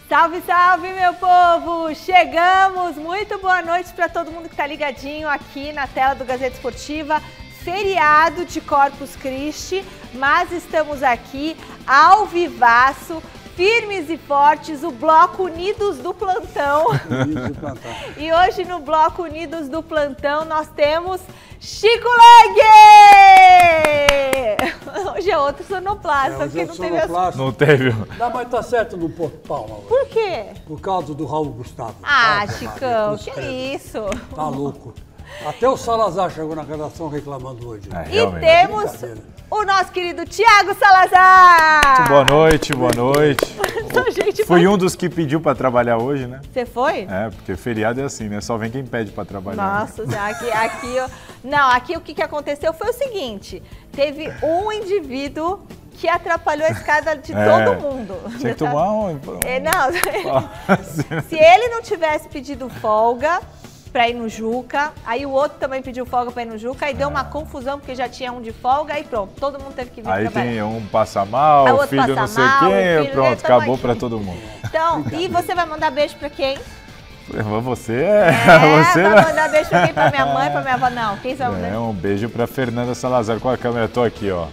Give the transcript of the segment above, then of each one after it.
Salve, salve, meu povo! Chegamos! Muito boa noite para todo mundo que está ligadinho aqui na tela do Gazeta Esportiva. Feriado de Corpus Christi, mas estamos aqui ao vivaço, firmes e fortes, o Bloco Unidos do Plantão. E hoje no Bloco Unidos do Plantão nós temos Chico Lang! Hoje é outro sonoplasta, porque não teve Não teve. Não, mas tá certo no Porto Palma. Por quê? Por causa do Raul Gustavo. Chicão, que isso? Tá louco. Até o Salazar chegou na redação reclamando hoje. E temos o nosso querido Thiago Salazar! Boa noite, boa noite. Fui um dos que pediu para trabalhar hoje, né? Você foi? É, porque feriado é assim, né? Só vem quem pede para trabalhar. Nossa, aqui o que aconteceu foi o seguinte, teve um indivíduo que atrapalhou a escada de todo mundo. Tinha que tomar Se ele não tivesse pedido folga para ir no Juca, aí o outro também pediu folga para ir no Juca, aí deu uma confusão, porque já tinha um de folga, aí pronto, todo mundo teve que vir aí trabalhar. Aí tem um passa mal, o filho não sei quem, pronto, acabou para todo mundo. Então, e você vai mandar beijo para quem? Você vai mandar beijo pra quem? Pra minha mãe, pra minha avó? Não, quem vai mandar? Um beijo pra Fernanda Salazar com a câmera, tô aqui, ó.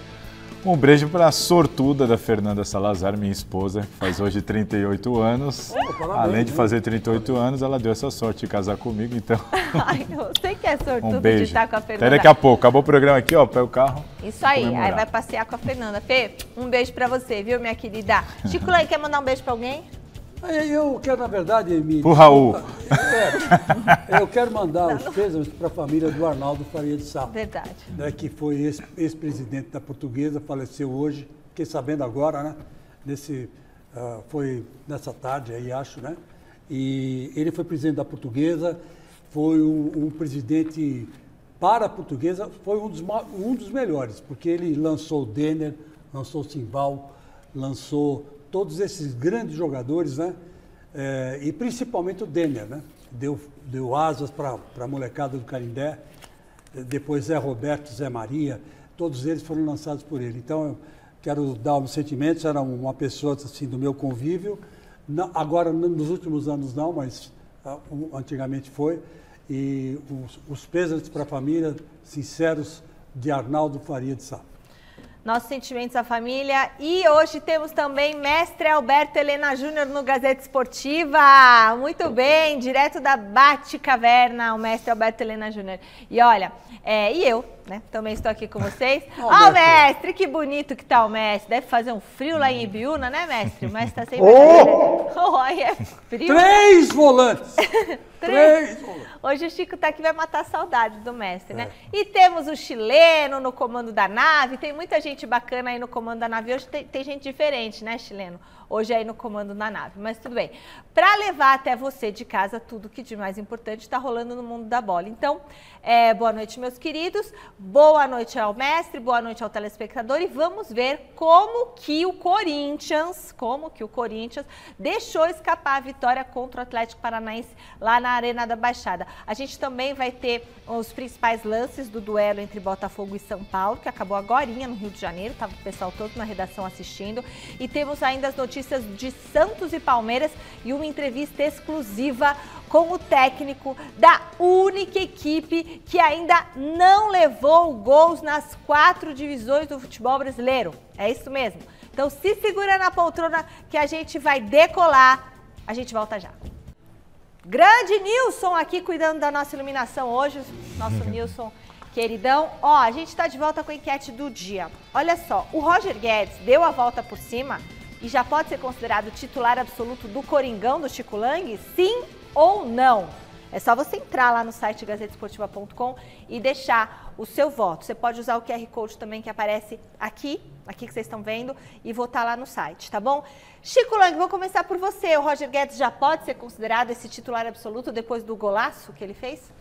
Um beijo pra sortuda da Fernanda Salazar, minha esposa, que faz hoje 38 anos. Além de fazer 38 anos, ela deu essa sorte de casar comigo, então... Ai, você que é sortudo beijo. De estar com a Fernanda. Até daqui a pouco, acabou o programa aqui, ó, pega o carro. Isso aí, aí vai passear com a Fernanda. Fê, um beijo pra você, viu, minha querida? Chico Lang, quer mandar um beijo pra alguém? Eu quero, na verdade, Emílio... Pro Raul. Eu quero mandar os pêsames para a família do Arnaldo Faria de Sá. Verdade. Né, que foi ex-presidente da Portuguesa, faleceu hoje, fiquei sabendo agora, né? Foi nessa tarde aí, acho, né? E ele foi presidente da Portuguesa, foi um presidente para a Portuguesa, foi um dos melhores, porque ele lançou o Denner, lançou o Simval, lançou todos esses grandes jogadores, né? E principalmente o Denner, né? Deu asas para a molecada do Canindé, depois Zé Roberto, Zé Maria, todos eles foram lançados por ele. Então, eu quero dar os sentimentos, era uma pessoa assim, do meu convívio, não, agora nos últimos anos não, mas antigamente foi, e os pêsames para a família sinceros de Arnaldo Faria de Sá. Nossos sentimentos à família. E hoje temos também Mestre Alberto Helena Júnior no Gazeta Esportiva. Muito bem, direto da Bate-Caverna, o Mestre Alberto Helena Júnior. E olha, e eu, né, também estou aqui com vocês. Ó, mestre, que bonito que tá o mestre. Deve fazer um frio lá em Ibiúna, né, mestre? O mestre tá sempre... é frio. 3 volantes! 3 volantes! Hoje o Chico tá aqui, vai matar a saudade do mestre, né? E temos o chileno no comando da nave, tem muita gente bacana aí no comando da nave. Hoje tem gente diferente, né, chileno? Hoje aí no comando da nave, mas tudo bem. Para levar até você de casa tudo que de mais importante está rolando no mundo da bola. Então, boa noite, meus queridos, boa noite ao mestre, boa noite ao telespectador e vamos ver como que o Corinthians deixou escapar a vitória contra o Atlético Paranaense lá na Arena da Baixada. A gente também vai ter os principais lances do duelo entre Botafogo e São Paulo, que acabou agorinha no Rio de Janeiro, estava o pessoal todo na redação assistindo. E temos ainda as notícias de Santos e Palmeiras e uma entrevista exclusiva com o técnico da única equipe que ainda não levou gols nas 4 divisões do futebol brasileiro. É isso mesmo. Então se segura na poltrona que a gente vai decolar. A gente volta já. Grande Nilson aqui cuidando da nossa iluminação hoje, nosso Nilson queridão. Ó, a gente está de volta com a enquete do dia. Olha só, o Roger Guedes deu a volta por cima e já pode ser considerado titular absoluto do Coringão do Chico Lang? Sim ou não? É só você entrar lá no site gazetesportiva.com e deixar o seu voto. Você pode usar o QR Code também que aparece aqui que vocês estão vendo, e votar lá no site, tá bom? Chico Lang, vou começar por você. O Roger Guedes já pode ser considerado esse titular absoluto depois do golaço que ele fez?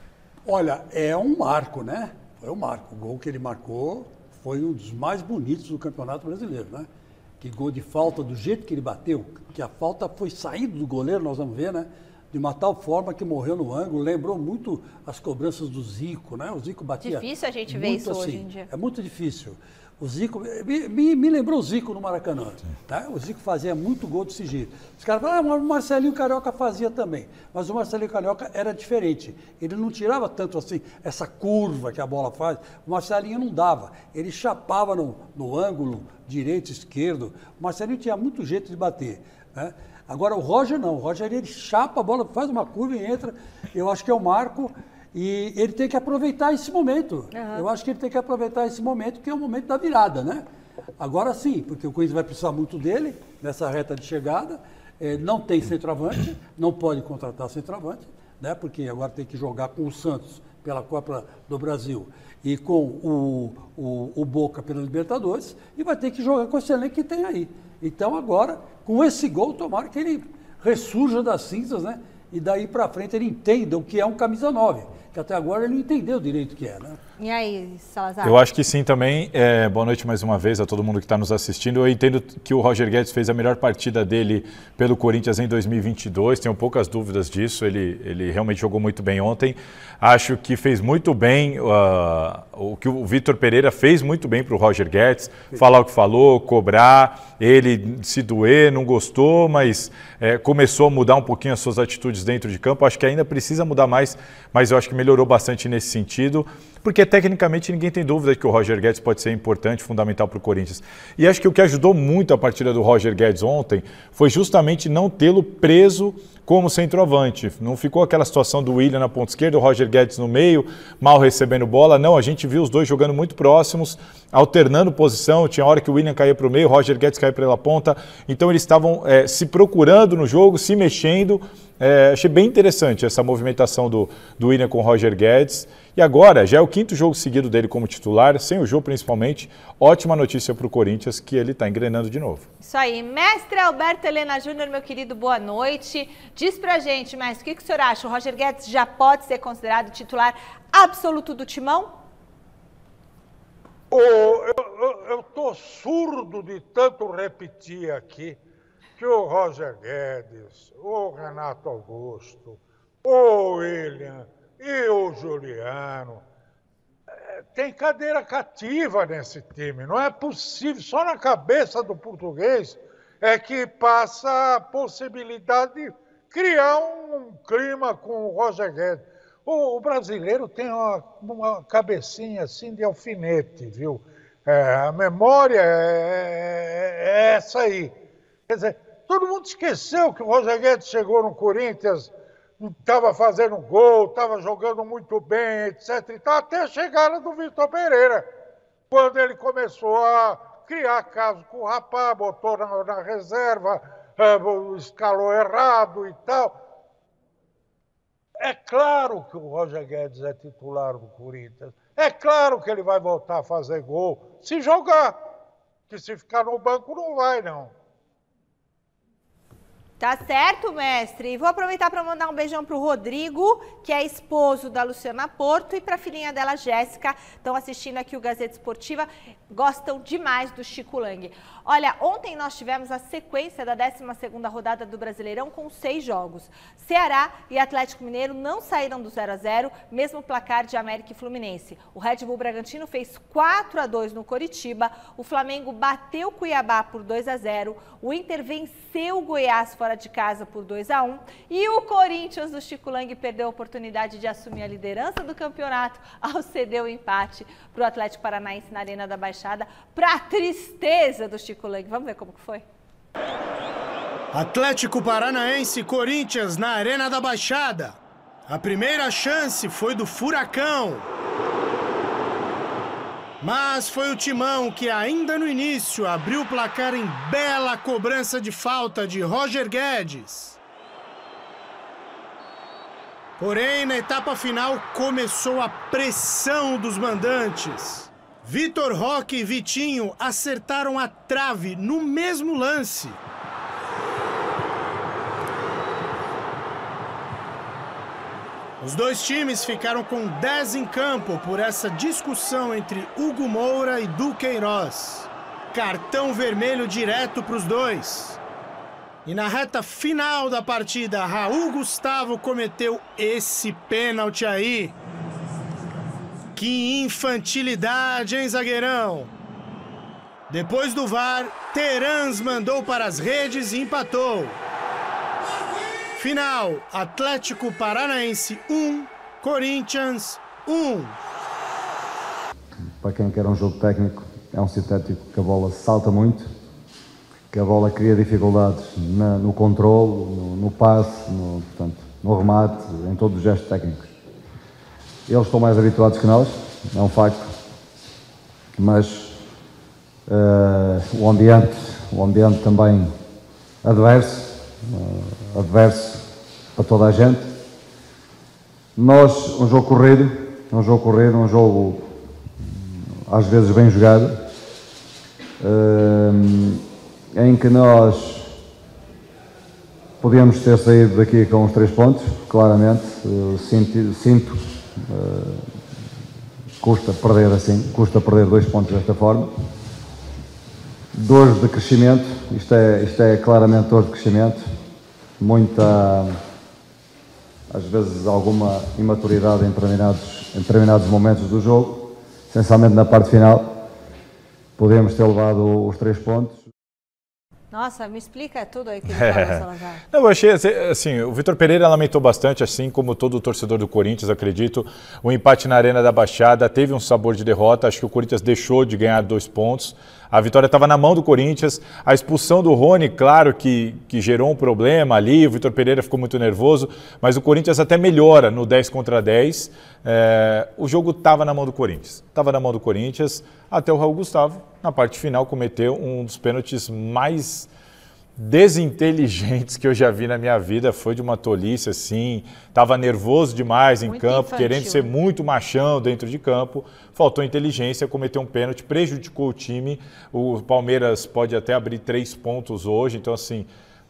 Olha, é um marco, né? Foi um marco. O gol que ele marcou foi um dos mais bonitos do Campeonato Brasileiro, né? Que gol de falta, do jeito que ele bateu, que a falta foi saindo do goleiro, nós vamos ver, né? De uma tal forma que morreu no ângulo, lembrou muito as cobranças do Zico, né? O Zico batia... Difícil a gente ver isso assim, hoje em dia. É muito difícil. O Zico, me lembrou o Zico no Maracanã. Tá? O Zico fazia muito gol desse jeito. Os caras falavam, o Marcelinho Carioca fazia também. Mas o Marcelinho Carioca era diferente. Ele não tirava tanto assim, essa curva que a bola faz. O Marcelinho não dava. Ele chapava no ângulo direito, esquerdo. O Marcelinho tinha muito jeito de bater. Né? Agora o Roger não. O Roger ele chapa a bola, faz uma curva e entra. Eu acho que é o Marco. E ele tem que aproveitar esse momento. Uhum. Eu acho que ele tem que aproveitar esse momento, que é o momento da virada, né? Agora sim, porque o Corinthians vai precisar muito dele nessa reta de chegada. Não tem centroavante, não pode contratar centroavante, né? Porque agora tem que jogar com o Santos pela Copa do Brasil e com o Boca pela Libertadores, e vai ter que jogar com esse elenco que tem aí. Então agora, com esse gol, tomara que ele ressurja das cinzas, né? E daí para frente ele entenda o que é um camisa 9. Que até agora ele não entendeu direito o que é, né? E aí, Salazar? Eu acho que sim também. Boa noite mais uma vez a todo mundo que está nos assistindo. Eu entendo que o Roger Guedes fez a melhor partida dele pelo Corinthians em 2022, tenho poucas dúvidas disso, ele realmente jogou muito bem ontem. Acho que fez muito bem, o que o Vitor Pereira fez muito bem para o Roger Guedes, falar o que falou, cobrar, ele se doer, não gostou, mas começou a mudar um pouquinho as suas atitudes dentro de campo. Acho que ainda precisa mudar mais, mas eu acho que melhorou bastante nesse sentido, porque tecnicamente ninguém tem dúvida de que o Roger Guedes pode ser importante, fundamental para o Corinthians. E acho que o que ajudou muito a partida do Roger Guedes ontem foi justamente não tê-lo preso como centroavante. Não ficou aquela situação do William na ponta esquerda, o Roger Guedes no meio, mal recebendo bola. Não, a gente viu os dois jogando muito próximos, alternando posição. Tinha hora que o William caía para o meio, o Roger Guedes caía pela ponta. Então eles estavam se procurando no jogo, se mexendo. Achei bem interessante essa movimentação do William com o Roger Guedes. E agora, já é o 5º jogo seguido dele como titular, sem o Jô principalmente. Ótima notícia para o Corinthians, que ele está engrenando de novo. Isso aí. Mestre Alberto Helena Júnior, meu querido, boa noite. Diz pra gente, mestre, o que o senhor acha? O Roger Guedes já pode ser considerado titular absoluto do Timão? Eu tô surdo de tanto repetir aqui que o Roger Guedes, o Renato Augusto, o William e o Juliano tem cadeira cativa nesse time. Não é possível, só na cabeça do português é que passa a possibilidade de criar um clima com o Roger Guedes. O brasileiro tem uma cabecinha assim de alfinete, viu? A memória é essa aí. Quer dizer, todo mundo esqueceu que o Roger Guedes chegou no Corinthians, estava fazendo gol, estava jogando muito bem, etc. E tal, até a chegada do Vitor Pereira, quando ele começou a criar caso com o rapaz, botou na reserva, escalou errado e tal. É claro que o Roger Guedes é titular do Corinthians. É claro que ele vai voltar a fazer gol se jogar. Que se ficar no banco não vai, não. Tá certo, mestre. E vou aproveitar para mandar um beijão pro Rodrigo, que é esposo da Luciana Porto, e para a filhinha dela, Jéssica. Estão assistindo aqui o Gazeta Esportiva. Gostam demais do Chico Lang. Olha, ontem nós tivemos a sequência da 12ª rodada do Brasileirão com 6 jogos. Ceará e Atlético Mineiro não saíram do 0-0, mesmo placar de América e Fluminense. O Red Bull Bragantino fez 4-2 no Coritiba, o Flamengo bateu o Cuiabá por 2-0, o Inter venceu o Goiás fora de casa por 2-1 e o Corinthians do Chico Lang perdeu a oportunidade de assumir a liderança do campeonato ao ceder o empate para o Atlético Paranaense na Arena da Baixada, para a tristeza do Chico Lang. Vamos ver como que foi? Atlético Paranaense e Corinthians na Arena da Baixada. A primeira chance foi do Furacão. Mas foi o Timão que ainda no início abriu o placar em bela cobrança de falta de Roger Guedes. Porém, na etapa final começou a pressão dos mandantes. Vitor Roque e Vitinho acertaram a trave no mesmo lance. Os dois times ficaram com 10 em campo por essa discussão entre Hugo Moura e Duqueiroz. Cartão vermelho direto para os dois. E na reta final da partida, Raul Gustavo cometeu esse pênalti aí. Que infantilidade, hein, zagueirão? Depois do VAR, Terans mandou para as redes e empatou. Final, Atlético Paranaense 1, Corinthians 1. Para quem quer um jogo técnico, é um sintético que a bola salta muito, que a bola cria dificuldades no controle, no passe, portanto, no remate, em todos os gestos técnicos. Eles estão mais habituados que nós, é um facto, mas o ambiente também adverso para toda a gente. Nós, um jogo corrido, um jogo às vezes bem jogado, em que nós podíamos ter saído daqui com os 3 pontos, claramente. Sinto, custa perder 2 pontos desta forma. Dores de crescimento, isto é claramente dor de crescimento, às vezes alguma imaturidade em determinados momentos do jogo, essencialmente na parte final. Podemos ter levado os 3 pontos. Nossa, me explica tudo aí que ele falou, Salazar. Não, eu achei assim, o Vitor Pereira lamentou bastante, assim como todo o torcedor do Corinthians, acredito. O empate na Arena da Baixada teve um sabor de derrota, acho que o Corinthians deixou de ganhar 2 pontos. A vitória estava na mão do Corinthians. A expulsão do Rony, claro que gerou um problema ali, o Vitor Pereira ficou muito nervoso, mas o Corinthians até melhora no 10 contra 10. O jogo estava na mão do Corinthians. Até o Raul Gustavo, na parte final, cometeu um dos pênaltis mais desinteligentes que eu já vi na minha vida. Foi de uma tolice, assim, estava nervoso demais em campo, infantil, querendo ser muito machão dentro de campo, faltou inteligência, cometeu um pênalti, prejudicou o time. O Palmeiras pode até abrir 3 pontos hoje, então assim,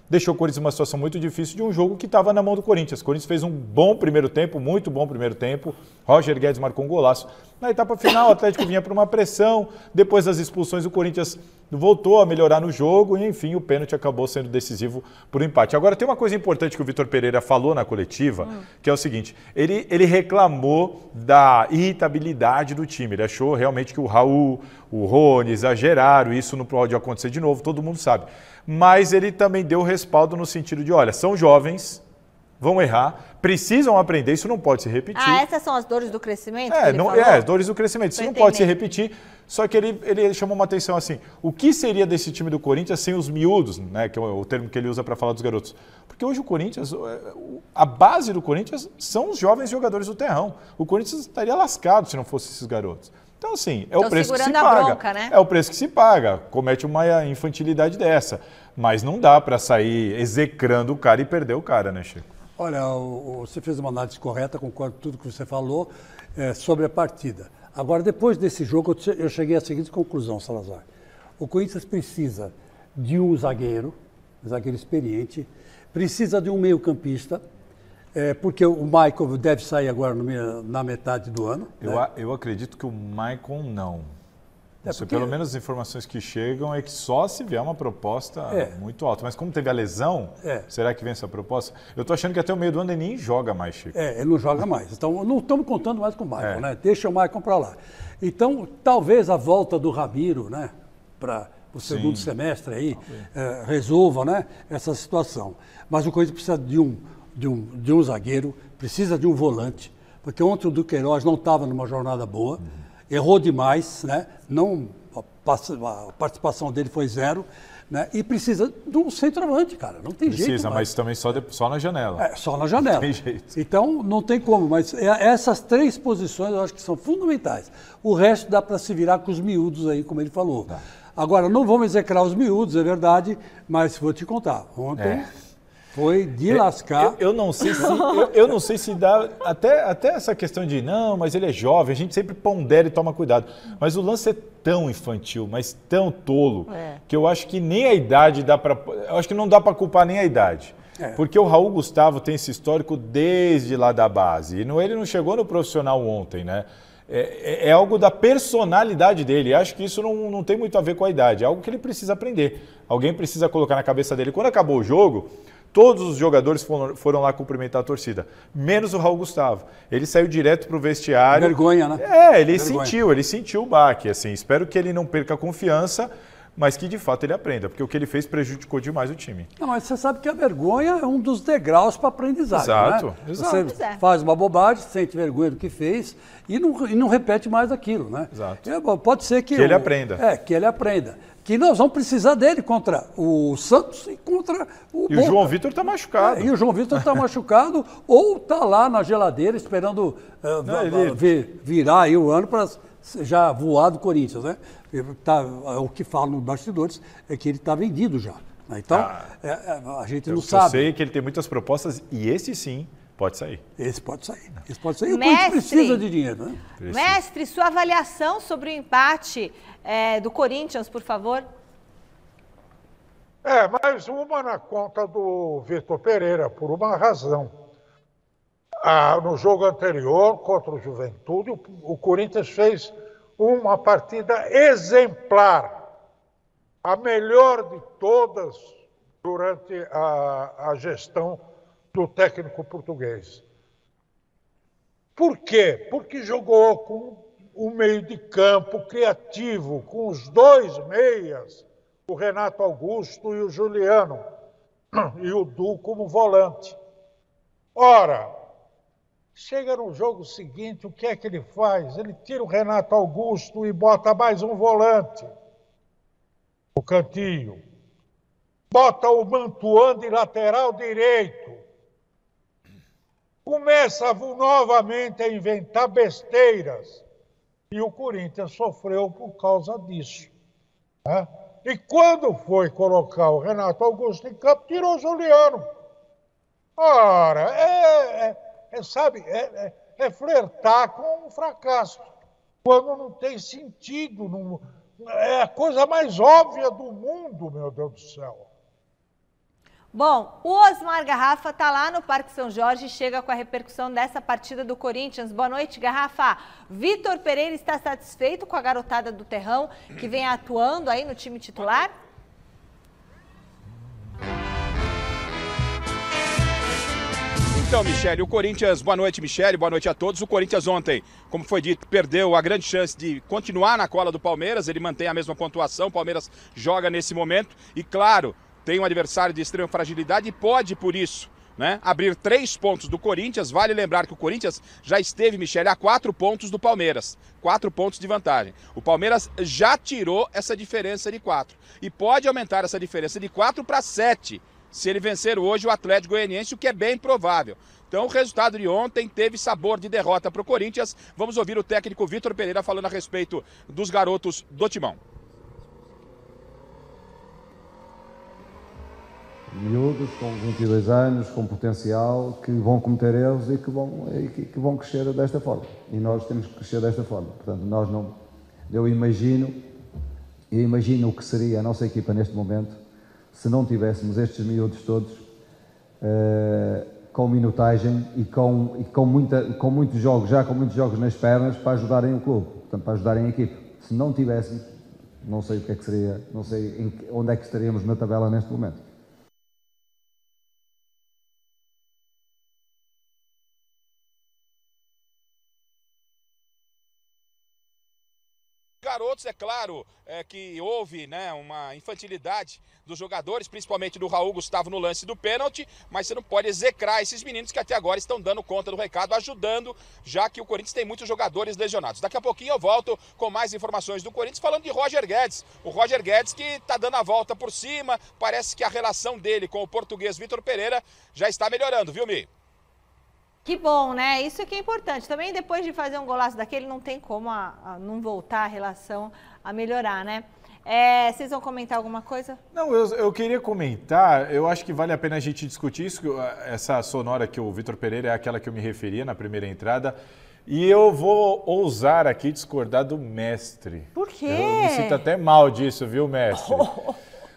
deixou o Corinthians numa situação muito difícil de um jogo que estava na mão do Corinthians. O Corinthians fez um bom primeiro tempo, muito bom primeiro tempo. Roger Guedes marcou um golaço. Na etapa final, o Atlético vinha para uma pressão. Depois das expulsões, o Corinthians voltou a melhorar no jogo e, enfim, o pênalti acabou sendo decisivo por um empate. Agora, tem uma coisa importante que o Vitor Pereira falou na coletiva, que é o seguinte: ele reclamou da irritabilidade do time. Ele achou realmente que o Raul, o Rony exageraram, isso não pode acontecer de novo, todo mundo sabe. Mas ele também deu respaldo no sentido de, olha, são jovens, vão errar, precisam aprender, isso não pode se repetir. Essas são as dores do crescimento? Dores do crescimento, isso não pode se repetir. Só que ele chamou uma atenção assim, o que seria desse time do Corinthians sem os miúdos, né, que é o termo que ele usa para falar dos garotos? Porque hoje o Corinthians, a base do Corinthians são os jovens jogadores do terrão. O Corinthians estaria lascado se não fosse esses garotos. Então, assim, é o preço que se paga. Bronca, né? É o preço que se paga. Comete uma infantilidade dessa. Mas não dá para sair execrando o cara e perder o cara, né, Chico? Olha, você fez uma análise correta, concordo com tudo que você falou sobre a partida. Agora, depois desse jogo, eu cheguei à seguinte conclusão, Salazar. O Corinthians precisa de um zagueiro experiente, precisa de um meio-campista, porque o Michael deve sair agora na metade do ano. Eu acredito que o Michael não. Pelo menos as informações que chegam é que só se vier uma proposta muito alta. Mas como teve a lesão, será que vem essa proposta? Eu estou achando que até o meio do ano ele nem joga mais, Chico. Ele não joga mais. Então, não estamos contando mais com o Michael, né? Deixa o Michael para lá. Então, talvez a volta do Ramiro, né, para o segundo semestre aí, resolva, né, essa situação. Mas o Corinthians precisa de um zagueiro, precisa de um volante, porque ontem o Duqueiroz não estava numa jornada boa. Errou demais, né? A participação dele foi 0, né? E precisa de um centroavante, cara. Não tem jeito. Precisa, mas também só na janela. Só na janela. Não tem jeito. Então, não tem como. Mas essas 3 posições eu acho que são fundamentais. O resto dá para se virar com os miúdos aí, como ele falou. Tá. Agora, não vamos execrar os miúdos, é verdade, mas vou te contar. Ontem... Foi de lascar. Eu não sei se dá. Até essa questão de não, mas ele é jovem, a gente sempre pondera e toma cuidado. Mas o lance é tão infantil, mas tão tolo, que eu acho que nem a idade dá para. Eu acho que não dá para culpar nem a idade. Porque o Raul Gustavo tem esse histórico desde lá da base. E ele não chegou no profissional ontem, né? É algo da personalidade dele. Acho que isso não tem muito a ver com a idade. É algo que ele precisa aprender. Alguém precisa colocar na cabeça dele. Quando acabou o jogo, todos os jogadores foram lá cumprimentar a torcida, menos o Raul Gustavo. Ele saiu direto para o vestiário. Vergonha, né? Ele sentiu o baque. Assim, espero que ele não perca a confiança, mas que de fato ele aprenda, porque o que ele fez prejudicou demais o time. Não, mas você sabe que a vergonha é um dos degraus para a aprendizagem. Exato, né? exato. Você faz uma bobagem, sente vergonha do que fez e não repete mais aquilo, né? Exato. Pode ser que ele aprenda. Que ele aprenda. Que nós vamos precisar dele contra o Santos e contra o E o João Vitor está machucado. E o João Vitor está machucado ou está lá na geladeira esperando virar aí o ano para já voar do Corinthians, né? O que falam nos bastidores é que ele está vendido já. Né? Então, a gente não sabe. Eu sei que ele tem muitas propostas e esse sim pode sair. Esse pode sair. Esse pode sair. E o Corinthians precisa de dinheiro, né? Mestre, sua avaliação sobre o empate do Corinthians, por favor. Mais uma na conta do Vitor Pereira, por uma razão. No jogo anterior, contra o Juventude, o Corinthians fez uma partida exemplar, a melhor de todas durante a gestão do técnico português. Por quê? Porque jogou com o meio de campo criativo, com os dois meias, o Renato Augusto e o Juliano, e o Du como volante. Ora, chega no jogo seguinte, o que é que ele faz? Ele tira o Renato Augusto e bota mais um volante, o Cantinho. Bota o Mantuan de lateral direito. Começa novamente a inventar besteiras. E o Corinthians sofreu por causa disso. Né? E quando foi colocar o Renato Augusto em campo, tirou o Juliano. Ora, é flertar com um fracasso. Quando não tem sentido. É a coisa mais óbvia do mundo, meu Deus do céu. Bom, o Osmar Garrafa está lá no Parque São Jorge e chega com a repercussão dessa partida do Corinthians. Boa noite, Garrafa. Vitor Pereira está satisfeito com a garotada do Terrão que vem atuando aí no time titular? Então, Michele, o Corinthians, boa noite, Michele, boa noite a todos. O Corinthians ontem, como foi dito, perdeu a grande chance de continuar na cola do Palmeiras, ele mantém a mesma pontuação, o Palmeiras joga nesse momento e, claro, tem um adversário de extrema fragilidade e pode, por isso, né, abrir 3 pontos do Corinthians. Vale lembrar que o Corinthians já esteve, Michele, a 4 pontos do Palmeiras. 4 pontos de vantagem. O Palmeiras já tirou essa diferença de 4 e pode aumentar essa diferença de 4 para 7 se ele vencer hoje o Atlético Goianiense, o que é bem provável. Então o resultado de ontem teve sabor de derrota para o Corinthians. Vamos ouvir o técnico Vitor Pereira falando a respeito dos garotos do Timão. Miúdos com 22 anos, com potencial, que vão cometer erros e que vão crescer desta forma. E nós temos que crescer desta forma. Portanto, nós não... Eu imagino o que seria a nossa equipa neste momento se não tivéssemos estes miúdos todos com minutagem e com muitos jogos nas pernas para ajudarem o clube, portanto, para ajudarem a equipe. Se não tivéssemos, não sei o que é que seria, não sei onde é que estaríamos na tabela neste momento. Garotos, é claro que houve, né, uma infantilidade dos jogadores, principalmente do Raul Gustavo no lance do pênalti, mas você não pode execrar esses meninos que até agora estão dando conta do recado, ajudando, já que o Corinthians tem muitos jogadores lesionados. Daqui a pouquinho eu volto com mais informações do Corinthians, falando de Roger Guedes. O Roger Guedes que está dando a volta por cima, parece que a relação dele com o português Vitor Pereira já está melhorando, viu, Mi? Que bom, né? Isso é que é importante. Também depois de fazer um golaço daquele, não tem como não voltar a relação a melhorar, né? Vocês vão comentar alguma coisa? Não, eu queria comentar, eu acho que vale a pena a gente discutir isso, essa sonora que o Vitor Pereira é aquela que eu me referia na primeira entrada, e eu vou ousar aqui discordar do mestre. Por quê? Eu me sinto até mal disso, viu, mestre?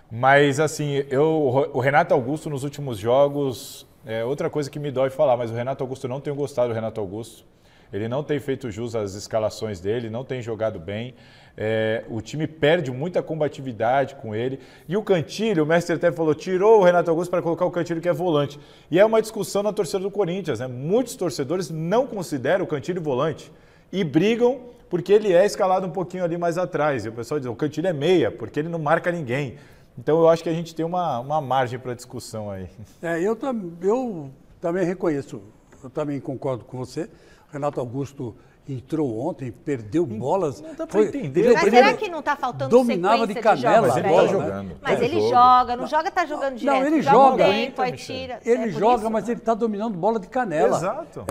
Mas, assim, o Renato Augusto nos últimos jogos... outra coisa que me dói falar, mas o Renato Augusto, não tenho gostado do Renato Augusto. Ele não tem feito jus às escalações dele, não tem jogado bem. O time perde muita combatividade com ele. E o Cantilho, o mestre até falou, tirou o Renato Augusto para colocar o Cantilho, que é volante. E é uma discussão na torcida do Corinthians, né? Muitos torcedores não consideram o Cantilho volante. e brigam porque ele é escalado um pouquinho ali mais atrás. E o pessoal diz, o Cantilho é meia, porque ele não marca ninguém. Então eu acho que a gente tem uma margem para discussão aí. Eu também reconheço, eu também concordo com você. Renato Augusto entrou ontem, perdeu bolas. Não dá para entender. Mas será que não está faltando dominava sequência de canela, de jogos? Mas ele está jogando. Mas ele joga, não joga, tá jogando direto. Não, ele joga joga. um tempo, aí tira. Ele joga, mas ele está dominando bola de canela. Exato.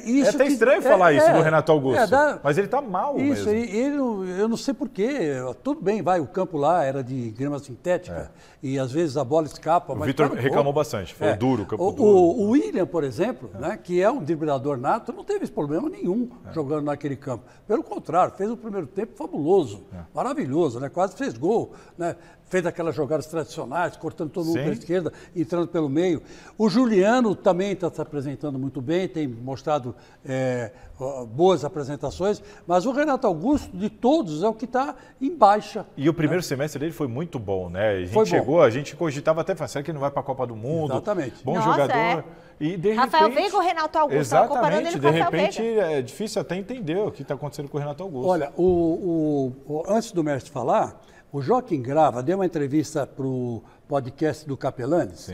Isso é até estranho falar isso do Renato Augusto. Mas ele está mal isso, mesmo. Eu não sei porquê. Tudo bem, o campo lá era de grama sintética e às vezes a bola escapa. O Vitor reclamou bastante, foi duro, o campo duro. O William, por exemplo, né, que é um driblador nato, não teve esse problema nenhum jogando naquele campo. Pelo contrário, fez o primeiro tempo fabuloso, maravilhoso, né? Quase fez gol, né? Fez aquelas jogadas tradicionais, cortando todo mundo pela esquerda, entrando pelo meio. O Juliano também está se apresentando muito bem, tem mostrado boas apresentações, mas o Renato Augusto, de todos, é o que está em baixa. E o primeiro semestre dele foi muito bom, né? A gente cogitava até, será que ele não vai para a Copa do Mundo? Exatamente. Bom jogador. E de Rafael repente, Veiga ou Renato Augusto? Estava comparando ele com o Rafael Veiga. De repente, é difícil até entender o que está acontecendo com o Renato Augusto. Olha, antes do mestre falar, o Joaquim Grava deu uma entrevista para o podcast do Capelanes,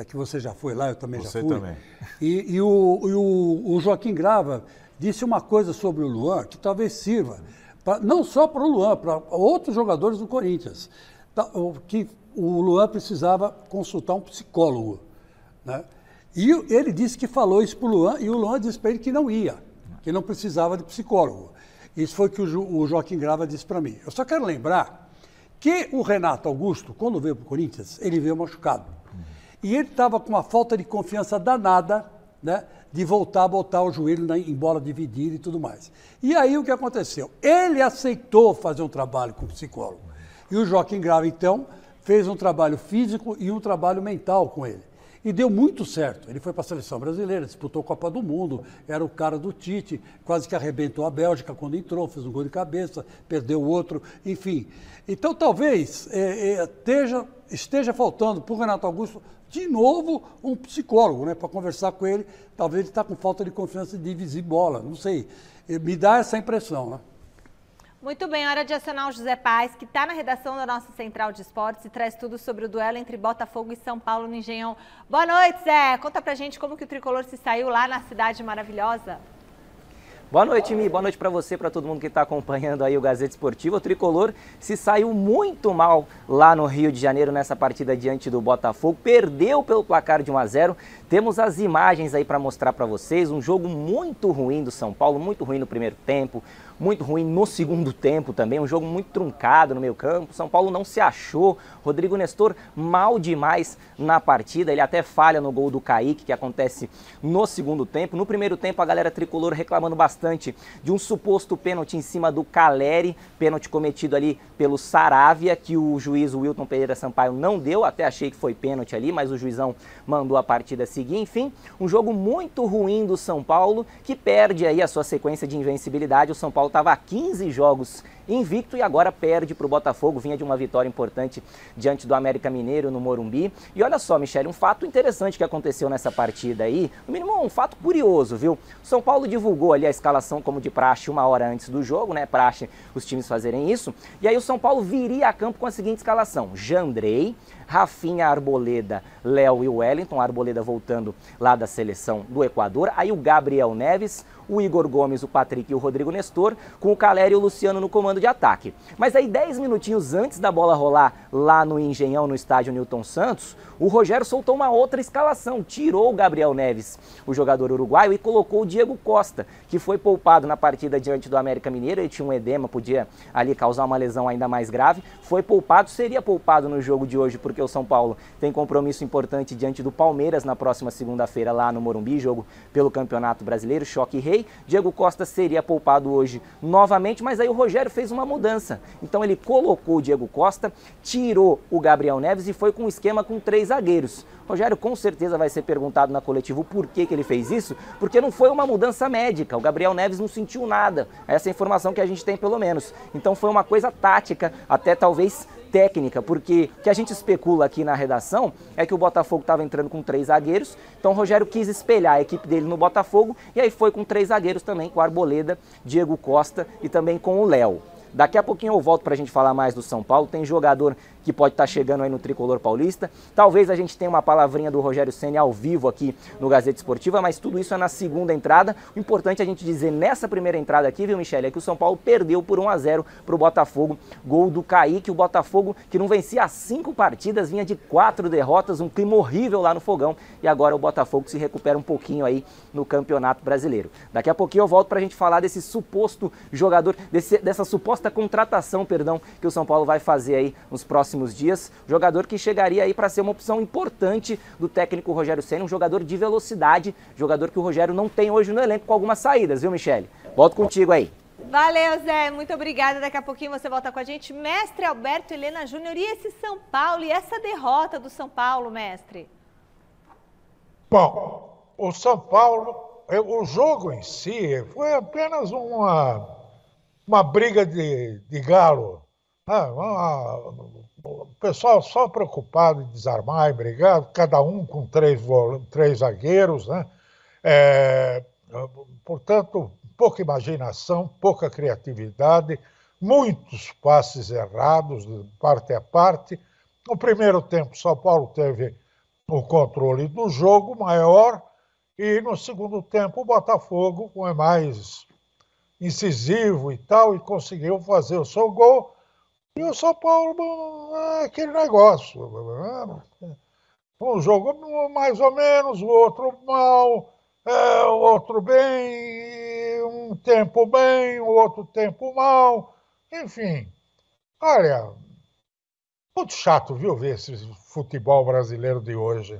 que você já foi lá, eu também já fui. Você também. E o Joaquim Grava disse uma coisa sobre o Luan que talvez sirva, não só para o Luan, para outros jogadores do Corinthians, que o Luan precisava consultar um psicólogo, né? E ele disse que falou isso para o Luan, e o Luan disse para ele que não ia, que não precisava de psicólogo. Isso foi o que o Joaquim Grava disse para mim. Eu só quero lembrar que o Renato Augusto, quando veio para o Corinthians, ele veio machucado. E ele estava com uma falta de confiança danada, né, de voltar a botar o joelho em bola dividida e tudo mais. E aí o que aconteceu? Ele aceitou fazer um trabalho com o psicólogo. E o Joaquim Grava, então, fez um trabalho físico e um trabalho mental com ele. E deu muito certo. Ele foi para a seleção brasileira, disputou a Copa do Mundo, era o cara do Tite, quase que arrebentou a Bélgica quando entrou, fez um gol de cabeça, perdeu o outro, enfim. Então talvez esteja faltando para o Renato Augusto, de novo, um psicólogo, né, para conversar com ele. Talvez ele está com falta de confiança de dividir bola, não sei. Me dá essa impressão, né? Muito bem, hora de acionar o José Paes, que está na redação da nossa Central de Esportes e traz tudo sobre o duelo entre Botafogo e São Paulo no Engenhão. Boa noite, Zé. Conta pra gente como que o Tricolor se saiu lá na cidade maravilhosa. Boa noite, Mi. Boa noite para você, para todo mundo que está acompanhando aí o Gazeta Esportiva. O Tricolor se saiu muito mal lá no Rio de Janeiro nessa partida diante do Botafogo. Perdeu pelo placar de 1-0. Temos as imagens aí para mostrar para vocês. Um jogo muito ruim do São Paulo, muito ruim no primeiro tempo, muito ruim no segundo tempo também. Um jogo muito truncado no meio campo. São Paulo não se achou. Rodrigo Nestor mal demais na partida. Ele até falha no gol do Kaique, que acontece no segundo tempo. No primeiro tempo, a galera tricolor reclamando bastante de um suposto pênalti em cima do Caleri, pênalti cometido ali pelo Saravia, que o juiz Wilton Pereira Sampaio não deu. Até achei que foi pênalti ali, mas o juizão mandou a partida seguir. Enfim, um jogo muito ruim do São Paulo, que perde aí a sua sequência de invencibilidade. O São Paulo estava a 15 jogos invicto e agora perde para o Botafogo, vinha de uma vitória importante diante do América Mineiro no Morumbi. E olha só, Michele, um fato interessante que aconteceu nessa partida aí, no mínimo um fato curioso, viu? O São Paulo divulgou ali a escalação como de praxe 1 hora antes do jogo, né? Praxe os times fazerem isso. E aí o São Paulo viria a campo com a seguinte escalação: Jandrei, Rafinha, Arboleda, Léo e Wellington, Arboleda voltando lá da seleção do Equador, aí o Gabriel Neves, o Igor Gomes, o Patrick e o Rodrigo Nestor, com o Caleri e o Luciano no comando de ataque. Mas aí 10 minutinhos antes da bola rolar lá no Engenhão, no estádio Newton Santos, o Rogério soltou uma outra escalação, tirou o Gabriel Neves, o jogador uruguaio, e colocou o Diego Costa, que foi poupado na partida diante do América Mineiro. Ele tinha um edema, podia ali causar uma lesão ainda mais grave, foi poupado, seria poupado no jogo de hoje, porque o São Paulo tem compromisso importante diante do Palmeiras na próxima segunda-feira lá no Morumbi, jogo pelo Campeonato Brasileiro, choque rei. Diego Costa seria poupado hoje novamente, mas aí o Rogério fez uma mudança. Então ele colocou o Diego Costa, tirou o Gabriel Neves e foi com um esquema com 3 zagueiros. Rogério com certeza vai ser perguntado na coletiva o porquê que ele fez isso, porque não foi uma mudança médica, o Gabriel Neves não sentiu nada, essa é a informação que a gente tem pelo menos. Então foi uma coisa tática, até talvez técnica, porque o que a gente especula aqui na redação é que o Botafogo estava entrando com 3 zagueiros, então o Rogério quis espelhar a equipe dele no Botafogo e aí foi com 3 zagueiros também, com o Arboleda, Diego Costa e também com o Léo. Daqui a pouquinho eu volto para a gente falar mais do São Paulo, tem jogador que pode estar chegando aí no Tricolor Paulista, talvez a gente tenha uma palavrinha do Rogério Ceni ao vivo aqui no Gazeta Esportiva, mas tudo isso é na segunda entrada. O importante é a gente dizer nessa primeira entrada aqui, viu, Michele, é que o São Paulo perdeu por 1-0 para o Botafogo, gol do Kaique, o Botafogo que não vencia há 5 partidas, vinha de 4 derrotas, um clima horrível lá no Fogão, e agora o Botafogo se recupera um pouquinho aí no Campeonato Brasileiro. Daqui a pouquinho eu volto para a gente falar desse suposto jogador, dessa suposta contratação, que o São Paulo vai fazer aí nos próximos dias, jogador que chegaria aí para ser uma opção importante do técnico Rogério Ceni, um jogador de velocidade, jogador que o Rogério não tem hoje no elenco com algumas saídas, viu, Michele? Volto contigo aí. Valeu, Zé, muito obrigada, daqui a pouquinho você volta com a gente. Mestre Alberto Helena Júnior, e esse São Paulo, e essa derrota do São Paulo, mestre? Bom, o São Paulo, o jogo em si foi apenas uma briga de galo. O pessoal só preocupado em desarmar e brigar, cada um com 3 zagueiros, né? Portanto, pouca imaginação, pouca criatividade, muitos passes errados, de parte a parte. No primeiro tempo, São Paulo teve o controle do jogo maior e no segundo tempo o Botafogo foi mais incisivo e tal, e conseguiu fazer o seu gol. E o São Paulo, aquele negócio. Um jogo mais ou menos, o outro mal, o outro bem, um tempo bem, o outro tempo mal. Enfim, olha, muito chato, viu, ver esse futebol brasileiro de hoje.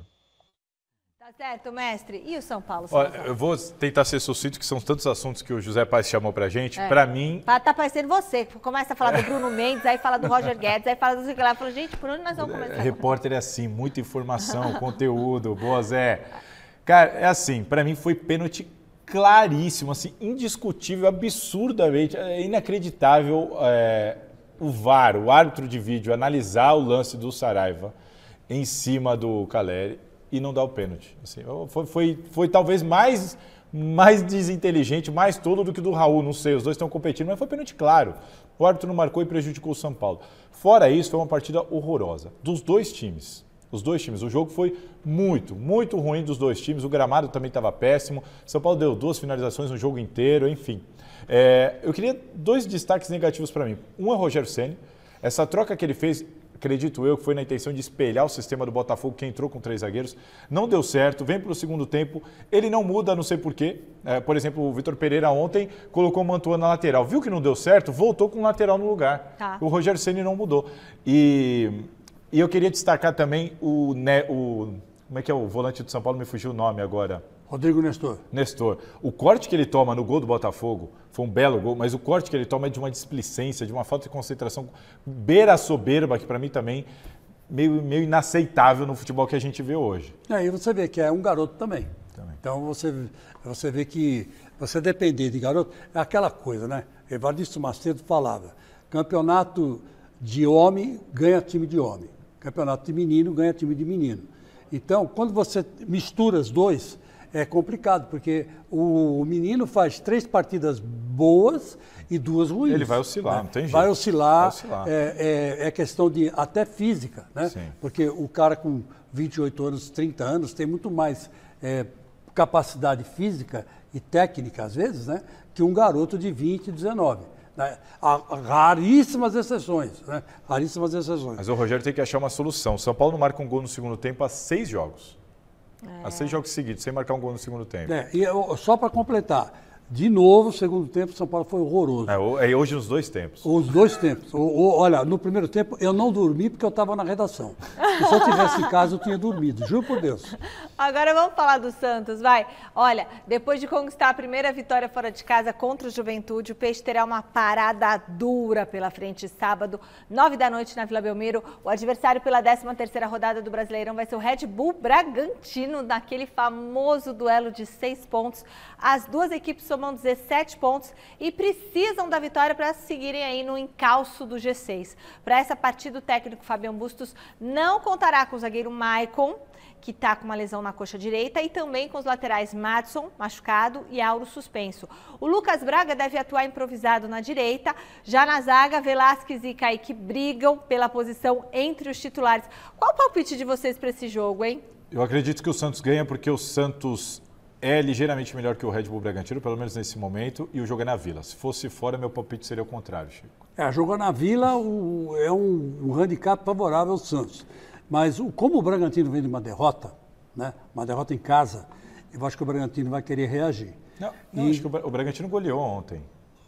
Tá certo, mestre. E o São Paulo? Olha, eu vou tentar ser sucinto, que são tantos assuntos que o José Paes chamou pra gente. Pra mim... Tá parecendo você, que começa a falar do Bruno Mendes, aí fala do Roger Guedes, aí fala do Zico lá. Fala, gente, por onde nós vamos começar? Repórter é assim, muita informação, conteúdo. Boa, Zé. Cara, é assim, pra mim foi pênalti claríssimo, assim, indiscutível, absurdamente, inacreditável o VAR, o árbitro de vídeo, analisar o lance do Saraiva em cima do Caleri e não dar o pênalti. Assim, foi talvez mais desinteligente, mais tolo do que o do Raul, não sei, os dois estão competindo, mas foi pênalti claro. O árbitro não marcou e prejudicou o São Paulo. Fora isso, foi uma partida horrorosa dos dois times. Os dois times. O jogo foi muito, muito ruim dos dois times. O gramado também estava péssimo. São Paulo deu 2 finalizações no jogo inteiro, enfim. Eu queria 2 destaques negativos para mim. Um é o Rogério Ceni. Essa troca que ele fez, acredito eu, que foi na intenção de espelhar o sistema do Botafogo, que entrou com 3 zagueiros. Não deu certo, vem para o segundo tempo. Ele não muda, não sei porquê. Por exemplo, o Vitor Pereira ontem colocou o Mantuan na lateral. Viu que não deu certo, voltou com o lateral no lugar. Tá. O Rogério Ceni não mudou. E eu queria destacar também como é que é o volante do São Paulo? Me fugiu o nome agora. Rodrigo Nestor. Nestor. O corte que ele toma no gol do Botafogo foi um belo gol, mas o corte que ele toma é de uma displicência, de uma falta de concentração, beira a soberba, que para mim também meio inaceitável no futebol que a gente vê hoje. E você vê que é um garoto também. Então você vê que você depender de garoto, é aquela coisa, né? Evaristo Macedo falava, campeonato de homem ganha time de homem, campeonato de menino ganha time de menino. Então, quando você mistura os dois, é complicado, porque o menino faz 3 partidas boas e 2 ruins. Ele vai oscilar, não tem jeito. Vai oscilar. É questão de até física, né? Sim. Porque o cara com 28 anos, 30 anos, tem muito mais capacidade física e técnica, às vezes, né? Que um garoto de 20, 19. Né? Há raríssimas exceções, né? Raríssimas exceções. Mas o Rogério tem que achar uma solução. O São Paulo não marca um gol no segundo tempo há 6 jogos. Há 6 jogos seguidos, sem marcar um gol no segundo tempo. E só para completar, de novo, o segundo tempo, o São Paulo foi horroroso. Hoje nos 2 tempos. Os 2 tempos. Olha, no primeiro tempo eu não dormi porque eu estava na redação. E se eu tivesse em casa, eu tinha dormido, juro por Deus. Agora vamos falar do Santos, vai. Olha, depois de conquistar a primeira vitória fora de casa contra o Juventude, o Peixe terá uma parada dura pela frente sábado, 9 da noite na Vila Belmiro. O adversário pela 13ª rodada do Brasileirão vai ser o Red Bull Bragantino, naquele famoso duelo de 6 pontos. As duas equipes somam 17 pontos e precisam da vitória para seguirem aí no encalço do G6. Para essa partida, o técnico Fabian Bustos não contará com o zagueiro Maicon, que está com uma lesão na coxa direita, e também com os laterais Madson, machucado, e Auro suspenso. O Lucas Braga deve atuar improvisado na direita. Já na zaga, Velasquez e Kaique brigam pela posição entre os titulares. Qual o palpite de vocês para esse jogo, hein? Eu acredito que o Santos ganha porque o Santos é ligeiramente melhor que o Red Bull Bragantino, pelo menos nesse momento, e o jogo é na Vila. Se fosse fora, meu palpite seria o contrário, Chico. Jogar na Vila é um handicap favorável ao Santos. Mas como o Bragantino vem de uma derrota, né? Uma derrota em casa, eu acho que o Bragantino vai querer reagir. Não, acho que o Bragantino goleou ontem.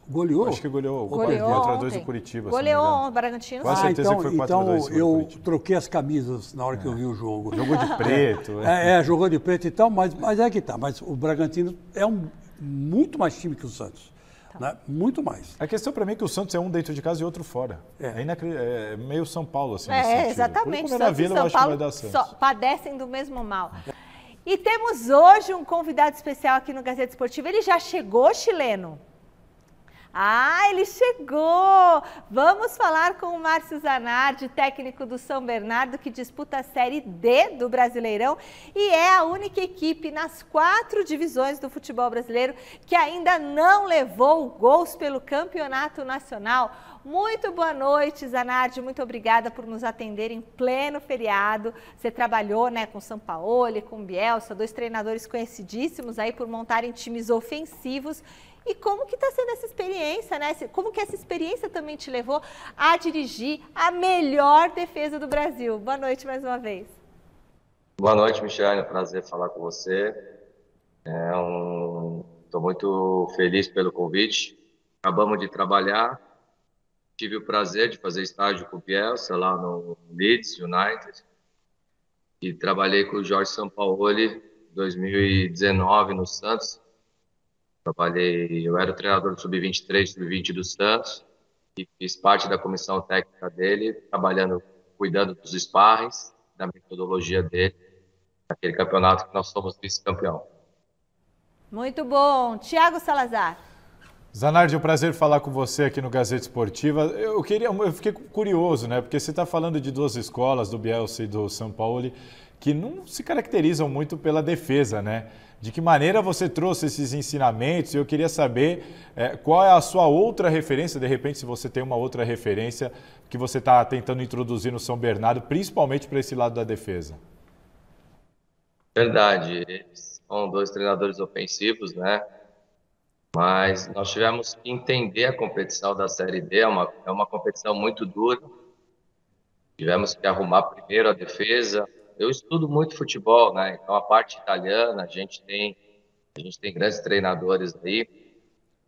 Goleou? Acho que goleou 4-2 do Curitiba. Goleou o Bragantino. Com certeza que foi 4-2 então eu troquei as camisas na hora que eu vi o jogo. Jogou de preto. Jogou de preto e tal, mas é que tá. Mas o Bragantino é muito mais time que o Santos. Né? Muito mais. A questão para mim é que o Santos é um dentro de casa e outro fora. É meio São Paulo, assim. Exatamente. Santos na Vila, eu acho que vai dar Santos. Padecem do mesmo mal. E temos hoje um convidado especial aqui no Gazeta Esportiva. Ele já chegou, chileno? Ele chegou! Vamos falar com o Márcio Zanardi, técnico do São Bernardo, que disputa a Série D do Brasileirão e é a única equipe nas 4 divisões do futebol brasileiro que ainda não levou gols pelo campeonato nacional. Muito boa noite, Zanardi. Muito obrigada por nos atender em pleno feriado. Você trabalhou, né, com Sampaoli, com Bielsa, 2 treinadores conhecidíssimos aí por montarem times ofensivos. E como que está sendo essa experiência, né? Como que essa experiência também te levou a dirigir a melhor defesa do Brasil? Boa noite mais uma vez. Boa noite, Michele. É um prazer falar com você. Estou muito feliz pelo convite. Acabamos de trabalhar. Tive o prazer de fazer estágio com o Bielsa lá no Leeds United. E trabalhei com o Jorge Sampaoli em 2019 no Santos. Eu era o treinador do Sub-23, Sub-20 do Santos e fiz parte da comissão técnica dele, cuidando dos sparrings, da metodologia dele, naquele campeonato que nós somos vice-campeão. Muito bom. Thiago Salazar. Zanardi, é um prazer falar com você aqui no Gazeta Esportiva. Eu fiquei curioso, né? Porque você está falando de 2 escolas, do Bielsa e do Sampaoli, que não se caracterizam muito pela defesa, né? De que maneira você trouxe esses ensinamentos? Eu queria saber qual é a sua outra referência, de repente, se você tem uma outra referência que você está tentando introduzir no São Bernardo, principalmente para esse lado da defesa. Verdade, eles são 2 treinadores ofensivos, né? Mas nós tivemos que entender a competição da Série D, é uma competição muito dura. Tivemos que arrumar primeiro a defesa. Eu estudo muito futebol, né? Então a parte italiana, a gente tem grandes treinadores aí.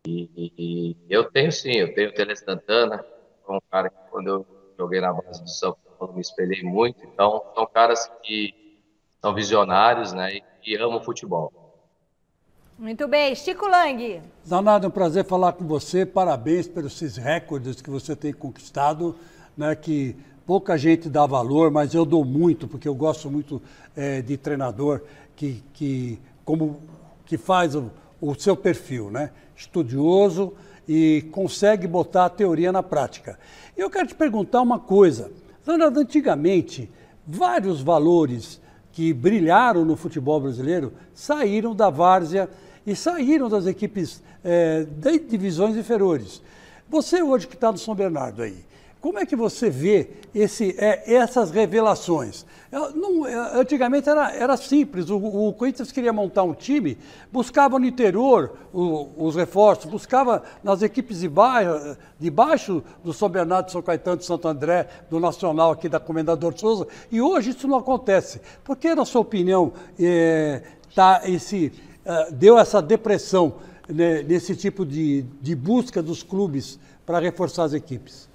E eu tenho o Tele Santana, um cara que quando eu joguei na base do São Paulo me espelhei muito. Então são caras que são visionários, né? E que amam futebol. Muito bem, Chico Lang. Zanardi, é um prazer falar com você. Parabéns pelos esses recordes que você tem conquistado, né? Que pouca gente dá valor, mas eu dou muito, porque eu gosto muito de treinador que faz o seu perfil, né? Estudioso e consegue botar a teoria na prática. Eu quero te perguntar uma coisa. Antigamente, vários valores que brilharam no futebol brasileiro saíram da várzea e saíram das equipes de divisões inferiores. Você hoje que está no São Bernardo aí, como é que você vê essas revelações? Antigamente era simples, o Corinthians queria montar um time, buscava no interior os reforços, buscava nas equipes de baixo do São Bernardo, São Caetano, de Santo André, do Nacional aqui da Comendador Souza, e hoje isso não acontece. Por que, na sua opinião, deu essa depressão, né, nesse tipo de busca dos clubes para reforçar as equipes?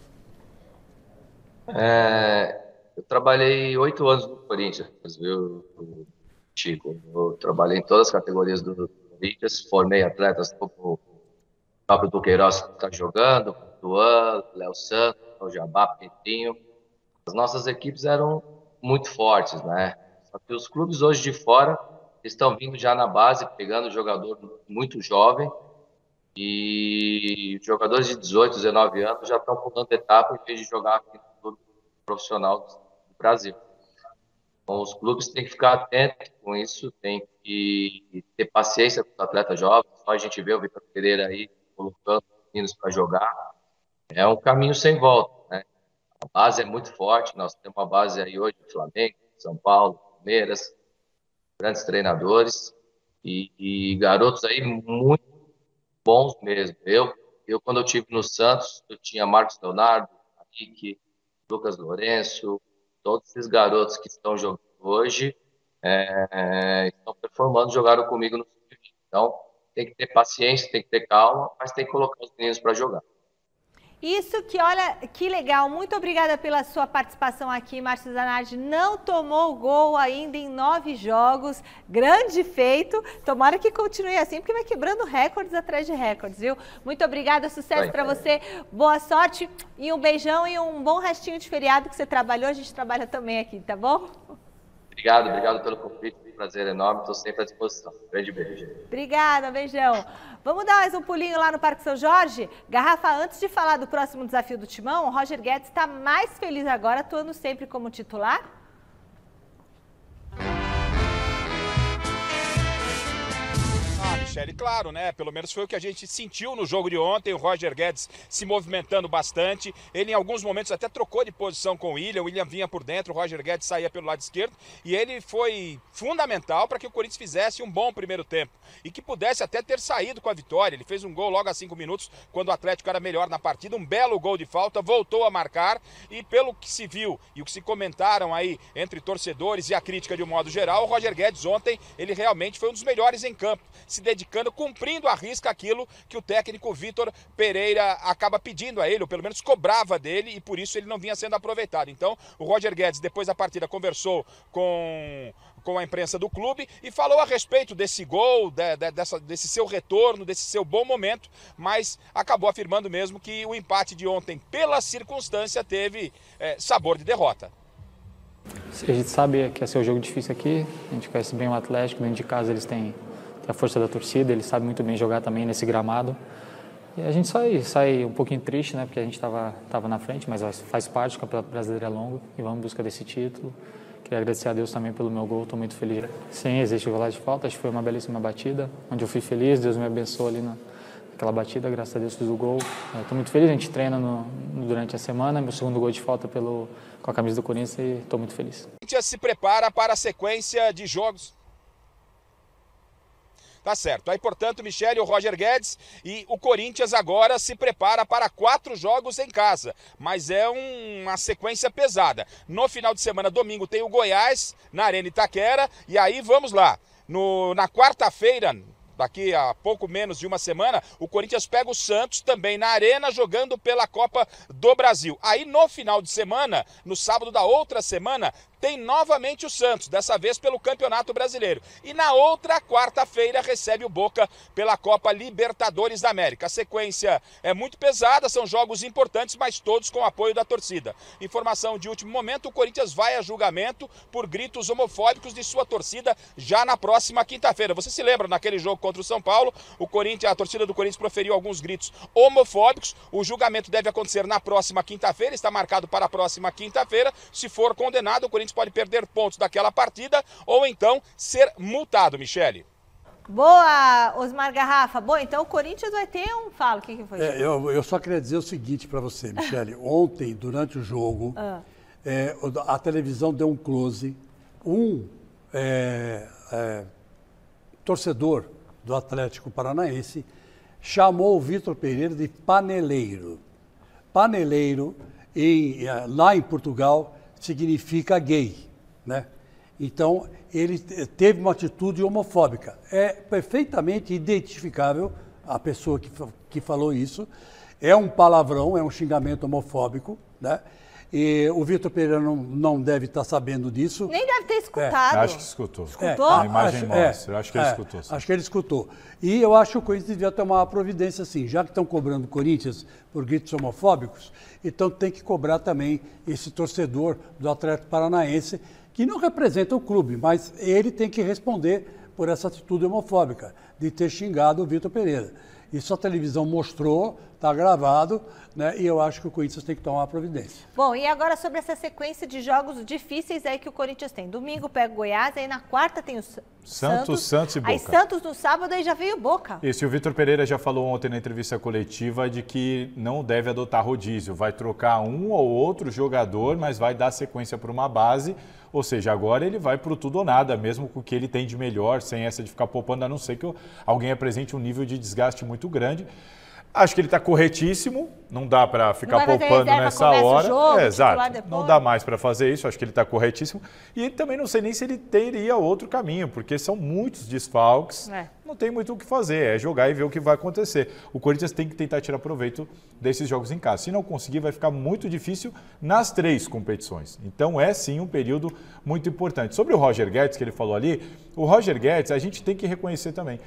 Eu trabalhei 8 anos no Corinthians, viu, Chico? Eu trabalhei em todas as categorias do Corinthians, formei atletas como o próprio Duqueiroz que está jogando, Duan, Léo Santos, o Jabá, Pintinho. As nossas equipes eram muito fortes, né? Só que os clubes hoje de fora estão vindo já na base, pegando jogador muito jovem E jogadores de 18, 19 anos já estão pulando etapa em vez de jogar aqui no clube profissional do Brasil. Então, os clubes têm que ficar atentos com isso, têm que ter paciência com os atletas jovens. Só a gente vê o Vitor Pereira aí colocando meninos para jogar. É um caminho sem volta, né? A base é muito forte, nós temos uma base aí hoje do Flamengo, São Paulo, Palmeiras, grandes treinadores e garotos aí muito bons mesmo. Eu quando eu estive no Santos, eu tinha Marcos Leonardo, Henrique, Lucas Lourenço, todos esses garotos que estão jogando hoje estão performando, jogaram comigo no sub-20. Então, tem que ter paciência, tem que ter calma, mas tem que colocar os meninos para jogar. Isso que, olha, que legal. Muito obrigada pela sua participação aqui, Márcio Zanardi. Não tomou gol ainda em 9 jogos. Grande feito. Tomara que continue assim, porque vai quebrando recordes atrás de recordes, viu? Muito obrigada, sucesso para você. Boa sorte e um beijão e um bom restinho de feriado que você trabalhou. A gente trabalha também aqui, tá bom? Obrigado pelo convite. Prazer enorme, estou sempre à disposição. Grande beijo. Obrigada, beijão. Vamos dar mais um pulinho lá no Parque São Jorge? Garrafa, antes de falar do próximo desafio do Timão, o Roger Guedes está mais feliz agora, atuando sempre como titular? Michele, claro, né? Pelo menos foi o que a gente sentiu no jogo de ontem, o Roger Guedes se movimentando bastante. Ele em alguns momentos até trocou de posição com o William vinha por dentro, o Roger Guedes saía pelo lado esquerdo e ele foi fundamental para que o Corinthians fizesse um bom primeiro tempo e que pudesse até ter saído com a vitória. Ele fez um gol logo a 5 minutos, quando o Atlético era melhor na partida, um belo gol de falta, voltou a marcar e pelo que se viu e o que se comentaram aí entre torcedores e a crítica de um modo geral, o Roger Guedes ontem, ele realmente foi um dos melhores em campo, se dedicando, cumprindo à risca aquilo que o técnico Vitor Pereira acaba pedindo a ele, ou pelo menos cobrava dele, e por isso ele não vinha sendo aproveitado. Então, o Roger Guedes, depois da partida, conversou com a imprensa do clube e falou a respeito desse gol, desse seu retorno, desse seu bom momento, mas acabou afirmando mesmo que o empate de ontem, pela circunstância, teve sabor de derrota. A gente sabe que ia ser um jogo difícil aqui, a gente conhece bem o Atlético, dentro de casa eles têm a força da torcida, eles sabem muito bem jogar também nesse gramado. E a gente sai um pouquinho triste, né, porque a gente estava na frente, mas faz parte, o Campeonato Brasileiro é longo e vamos em busca desse título. Queria agradecer a Deus também pelo meu gol, estou muito feliz. Sim, existe o rolagem de falta, acho que foi uma belíssima batida, onde eu fui feliz, Deus me abençoou ali naquela batida, graças a Deus fiz o gol. Estou muito feliz, a gente treina durante a semana, meu segundo gol de falta com a camisa do Corinthians e estou muito feliz. A gente se prepara para a sequência de jogos. Tá certo. Aí, portanto, Michele, o Roger Guedes e o Corinthians agora se prepara para 4 jogos em casa. Mas é uma sequência pesada. No final de semana, domingo, tem o Goiás na Arena Itaquera. E aí, vamos lá. Na quarta-feira, daqui a pouco menos de uma semana, o Corinthians pega o Santos também na Arena, jogando pela Copa do Brasil. Aí, no final de semana, no sábado da outra semana, tem novamente o Santos, dessa vez pelo Campeonato Brasileiro. E na outra quarta-feira recebe o Boca pela Copa Libertadores da América. A sequência é muito pesada, são jogos importantes, mas todos com apoio da torcida. Informação de último momento, o Corinthians vai a julgamento por gritos homofóbicos de sua torcida já na próxima quinta-feira. Você se lembra, naquele jogo contra o São Paulo, a torcida do Corinthians proferiu alguns gritos homofóbicos. O julgamento deve acontecer na próxima quinta-feira, está marcado para a próxima quinta-feira. Se for condenado, o Corinthians pode perder pontos daquela partida ou então ser multado, Michele. Boa, Osmar Garrafa. Bom, então o Corinthians vai ter um... Fala, o que foi? Eu só queria dizer o seguinte para você, Michele. Ontem, durante o jogo, a televisão deu um close. Torcedor do Atlético Paranaense chamou o Vitor Pereira de paneleiro. Paneleiro, lá em Portugal, significa gay, né? Então, ele teve uma atitude homofóbica. É perfeitamente identificável a pessoa que falou isso. É um palavrão, é um xingamento homofóbico, né? E o Vitor Pereira não deve estar sabendo disso. Nem deve ter escutado. Acho que escutou. Escutou? A imagem mostra. Eu acho que ele escutou. Sim. Acho que ele escutou. E eu acho que o Corinthians devia tomar uma providência assim. Já que estão cobrando o Corinthians por gritos homofóbicos, então tem que cobrar também esse torcedor do Atlético Paranaense, que não representa o clube, mas ele tem que responder por essa atitude homofóbica, de ter xingado o Vitor Pereira. Isso a televisão mostrou, está gravado, né? E eu acho que o Corinthians tem que tomar uma providência. Bom, e agora sobre essa sequência de jogos difíceis aí que o Corinthians tem. Domingo pega o Goiás, aí na quarta tem o Santos e Boca. Aí Santos no sábado, aí já veio Boca. Isso, e o Vitor Pereira já falou ontem na entrevista coletiva de que não deve adotar rodízio. Vai trocar um ou outro jogador, mas vai dar sequência para uma base. Ou seja, agora ele vai para o tudo ou nada, mesmo com o que ele tem de melhor, sem essa de ficar poupando, a não ser que alguém apresente um nível de desgaste muito grande. Acho que ele está corretíssimo, não dá para ficar poupando nessa hora. Jogo, exato, não dá mais para fazer isso, acho que ele está corretíssimo. E também não sei nem se ele teria outro caminho, porque são muitos desfalques, não tem muito o que fazer, é jogar e ver o que vai acontecer. O Corinthians tem que tentar tirar proveito desses jogos em casa. Se não conseguir, vai ficar muito difícil nas 3 competições. Então é sim um período muito importante. Sobre o Roger Guedes, que ele falou ali, o Roger Guedes, a gente tem que reconhecer também.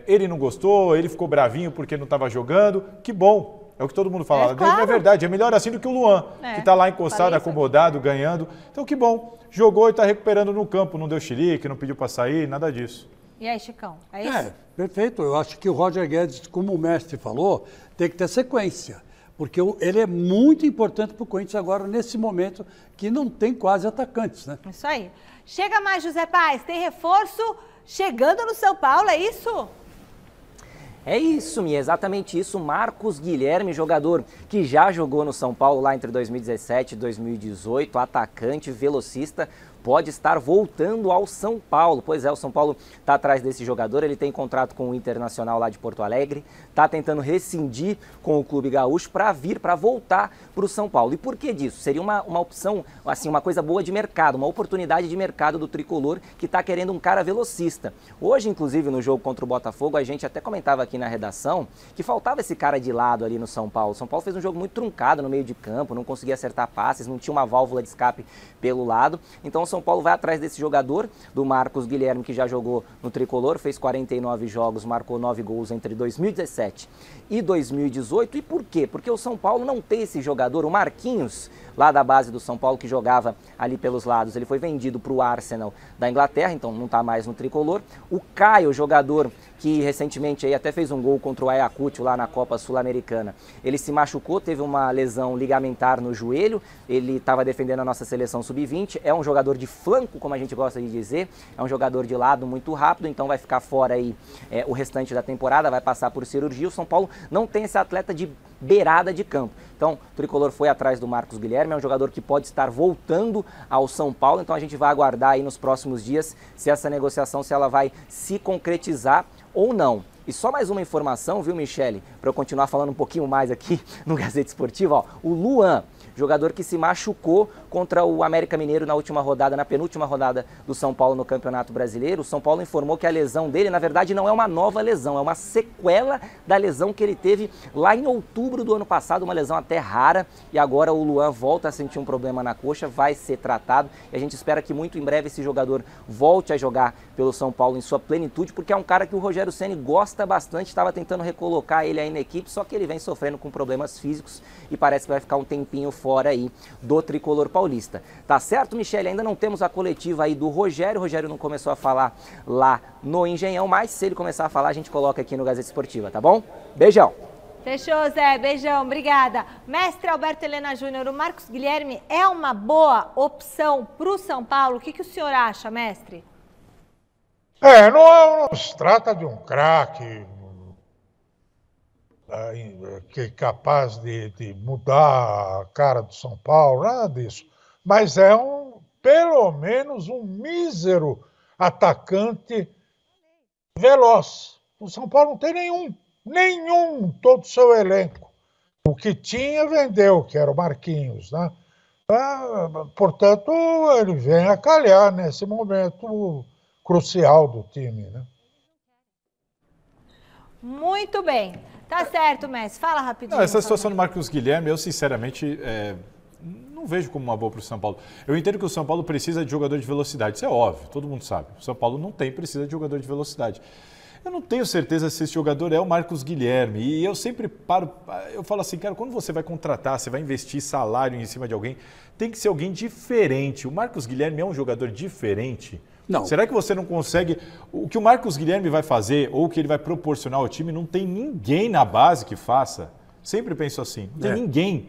Ele não gostou, ele ficou bravinho porque não estava jogando, que bom. É o que todo mundo fala. Claro. É verdade, é melhor assim do que o Luan, que está lá encostado, acomodado, ganhando. Então que bom, jogou e está recuperando no campo, não deu xerique, não pediu para sair, nada disso. E aí, Chicão, é isso? Perfeito. Eu acho que o Roger Guedes, como o mestre falou, tem que ter sequência. Porque ele é muito importante para o Corinthians agora, nesse momento, que não tem quase atacantes, né? Isso aí. Chega mais, José Paes, tem reforço chegando no São Paulo, é isso? É isso, Mia, exatamente isso. Marcos Guilherme, jogador que já jogou no São Paulo lá entre 2017 e 2018, atacante, velocista, pode estar voltando ao São Paulo. Pois é, o São Paulo está atrás desse jogador, ele tem contrato com o Internacional lá de Porto Alegre, está tentando rescindir com o Clube Gaúcho para voltar para o São Paulo. E por que disso? Seria uma opção, assim, uma coisa boa de mercado, uma oportunidade de mercado do tricolor que está querendo um cara velocista. Hoje, inclusive, no jogo contra o Botafogo, a gente até comentava aqui na redação que faltava esse cara de lado ali no São Paulo. O São Paulo fez um jogo muito truncado no meio de campo, não conseguia acertar passes, não tinha uma válvula de escape pelo lado. Então, o São Paulo vai atrás desse jogador, do Marcos Guilherme, que já jogou no tricolor, fez 49 jogos, marcou 9 gols entre 2017 e 2018. E por quê? Porque o São Paulo não tem esse jogador, o Marquinhos, lá da base do São Paulo, que jogava ali pelos lados. Ele foi vendido para o Arsenal da Inglaterra, então não está mais no tricolor. O Caio, jogador que recentemente aí até fez um gol contra o Ayacucho lá na Copa Sul-Americana. Ele se machucou, teve uma lesão ligamentar no joelho, ele estava defendendo a nossa seleção sub-20, é um jogador de flanco, como a gente gosta de dizer, é um jogador de lado muito rápido, então vai ficar fora aí o restante da temporada, vai passar por cirurgia. O São Paulo não tem esse atleta de beirada de campo. Então, o tricolor foi atrás do Marcos Guilherme, é um jogador que pode estar voltando ao São Paulo, então a gente vai aguardar aí nos próximos dias se essa negociação, se ela vai se concretizar ou não. E só mais uma informação, viu, Michele, para eu continuar falando um pouquinho mais aqui no Gazeta Esportiva, ó, o Luan, jogador que se machucou contra o América Mineiro na última rodada, na penúltima rodada do São Paulo no Campeonato Brasileiro. O São Paulo informou que a lesão dele, na verdade, não é uma nova lesão, é uma sequela da lesão que ele teve lá em outubro do ano passado, uma lesão até rara, e agora o Luan volta a sentir um problema na coxa, vai ser tratado, e a gente espera que muito em breve esse jogador volte a jogar pelo São Paulo em sua plenitude, porque é um cara que o Rogério Ceni gosta bastante, estava tentando recolocar ele aí na equipe, só que ele vem sofrendo com problemas físicos e parece que vai ficar um tempinho fora aí do tricolor paulista. Tá certo, Michele? Ainda não temos a coletiva aí do Rogério. O Rogério não começou a falar lá no Engenhão, mas se ele começar a falar, a gente coloca aqui no Gazeta Esportiva, tá bom? Beijão! Fechou, Zé. Beijão. Obrigada. Mestre Alberto Helena Júnior, o Marcos Guilherme é uma boa opção para o São Paulo? O que o senhor acha, mestre? Não se trata de um craque que é capaz de mudar a cara do São Paulo, nada disso. Mas é pelo menos um mísero atacante veloz. O São Paulo não tem nenhum, todo o seu elenco. O que tinha, vendeu, que era o Marquinhos, né? Portanto, ele vem a calhar nesse momento crucial do time, né? Muito bem. Tá certo, mestre. Fala rapidinho. Essa situação do Marcos Guilherme, eu sinceramente não vejo como uma boa para o São Paulo. Eu entendo que o São Paulo precisa de jogador de velocidade, isso é óbvio, todo mundo sabe. O São Paulo precisa de jogador de velocidade. Eu não tenho certeza se esse jogador é o Marcos Guilherme. E eu sempre eu falo assim, cara, quando você vai contratar, você vai investir salário em cima de alguém, tem que ser alguém diferente. O Marcos Guilherme é um jogador diferente. Não. Será que você não consegue... O que o Marcos Guilherme vai fazer, ou o que ele vai proporcionar ao time, não tem ninguém na base que faça. Sempre penso assim, não tem ninguém.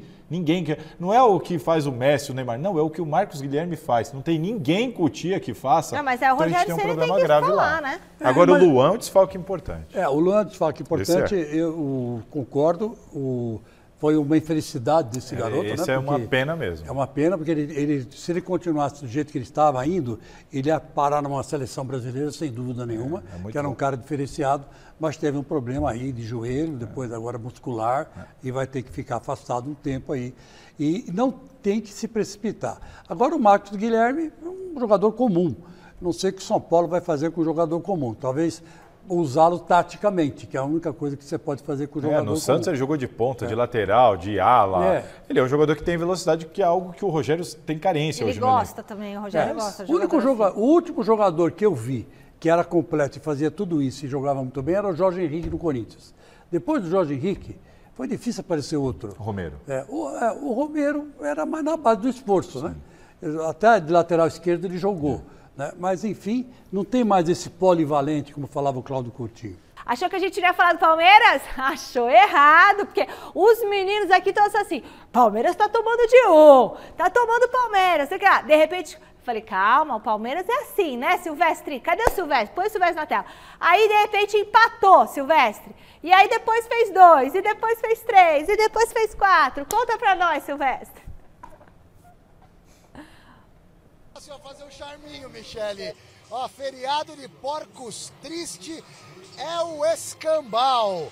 Não é o que faz o Messi, o Neymar, não, é o que o Marcos Guilherme faz. Não tem ninguém com o Tia que faça. Não, mas é o então a gente Rogério tem um Ceni problema tem que grave falar, lá. né? Agora o Luan é um desfalque importante. O Luan é um desfalque importante, eu concordo. Foi uma infelicidade desse garoto, né? Isso é uma pena mesmo. É uma pena, porque se ele continuasse do jeito que ele estava indo, ele ia parar numa seleção brasileira, sem dúvida nenhuma, que era um cara diferenciado, mas teve um problema aí de joelho, depois agora muscular, e vai ter que ficar afastado um tempo aí. E não tem que se precipitar. Agora o Marcos Guilherme é um jogador comum. Não sei o que o São Paulo vai fazer com o jogador comum. Talvez usá-lo taticamente, que é a única coisa que você pode fazer com o jogador comum. No Santos ele jogou de ponta, de lateral, de ala. Ele é um jogador que tem velocidade, que é algo que o Rogério tem carência hoje. Ele gosta também, o Rogério gosta. O último jogador que eu vi que era completo e fazia tudo isso e jogava muito bem era o Jorge Henrique no Corinthians. Depois do Jorge Henrique, foi difícil aparecer outro. Romero. O Romero era mais na base do esforço, né? Até de lateral esquerdo ele jogou. Né? Mas, enfim, não tem mais esse polivalente, como falava o Cláudio Coutinho. Achou que a gente ia falar do Palmeiras? Achou errado, porque os meninos aqui estão assim, Palmeiras tá tomando de tá tomando Palmeiras, sei lá. De repente, falei, calma, o Palmeiras é assim, né, Silvestre? Cadê o Silvestre? Põe o Silvestre na tela. Aí, de repente, empatou, Silvestre. E aí, depois fez 2, e depois fez 3, e depois fez 4. Conta pra nós, Silvestre. Vai fazer um charminho, Michele. Ó, feriado de porcos triste é o escambau.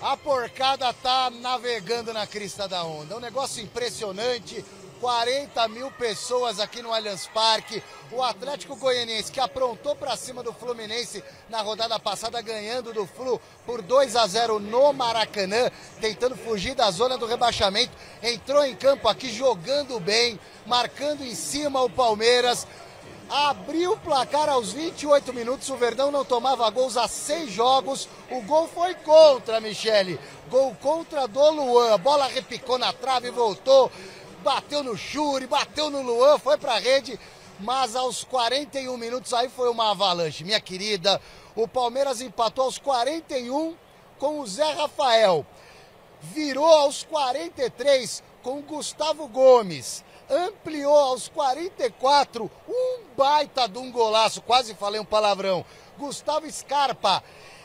A porcada tá navegando na crista da onda. Um negócio impressionante. 40 mil pessoas aqui no Allianz Parque. O Atlético Goianiense, que aprontou para cima do Fluminense na rodada passada, ganhando do Flu por 2-0 no Maracanã, tentando fugir da zona do rebaixamento. Entrou em campo aqui jogando bem, marcando em cima o Palmeiras. Abriu o placar aos 28 minutos, o Verdão não tomava gols há 6 jogos. O gol foi contra, Michele. Gol contra do Luan. A bola repicou na trave e voltou. Bateu no Churi, bateu no Luan, foi pra rede, mas aos 41 minutos aí foi uma avalanche. Minha querida, o Palmeiras empatou aos 41 com o Zé Rafael. Virou aos 43 com o Gustavo Gomes. Ampliou aos 44, um baita de um golaço, quase falei um palavrão. Gustavo Scarpa.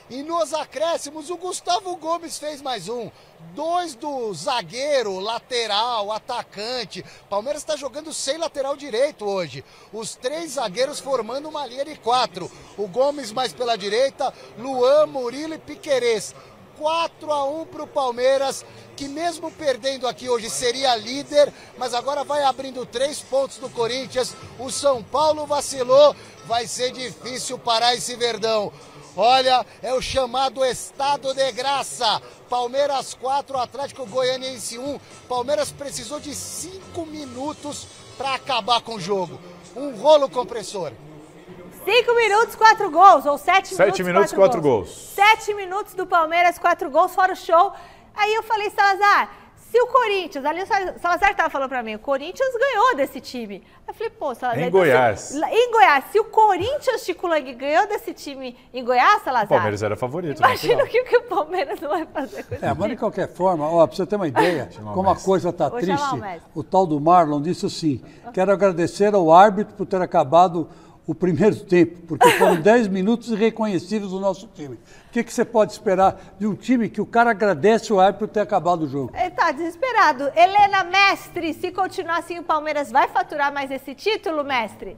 E nos acréscimos, o Gustavo Gomes fez mais um. 2 do zagueiro, lateral, atacante. Palmeiras está jogando sem lateral direito hoje. Os 3 zagueiros formando uma linha de 4. O Gomes mais pela direita, Luan, Murilo e Piquerez. 4-1 para o Palmeiras, que mesmo perdendo aqui hoje seria líder, mas agora vai abrindo 3 pontos do Corinthians. O São Paulo vacilou, vai ser difícil parar esse Verdão. Olha, é o chamado estado de graça. Palmeiras 4, Atlético Goianiense 1. Palmeiras precisou de 5 minutos para acabar com o jogo. Um rolo compressor. 5 minutos, 4 gols, ou 7 minutos, 7 minutos, 4 gols. 7 minutos do Palmeiras, 4 gols, fora o show. Aí eu falei, Salazar, se o Corinthians, ali o Salazar estava falando para mim, o Corinthians ganhou desse time. Eu falei, pô, Salazar... Em Goiás. Em Goiás, se o Corinthians, Chico Lang, ganhou desse time em Goiás, Salazar... O Palmeiras era favorito. Imagina o que o Palmeiras não vai fazer com isso. Mas de qualquer forma, ó, pra você ter uma ideia, como a coisa está triste, o tal do Marlon disse assim, quero agradecer ao árbitro por ter acabado o primeiro tempo, porque foram 10 minutos irreconhecíveis do nosso time. O que você pode esperar de um time que o cara agradece o árbitro por ter acabado o jogo? Ele tá desesperado. Helena, mestre, se continuar assim o Palmeiras vai faturar mais esse título, mestre?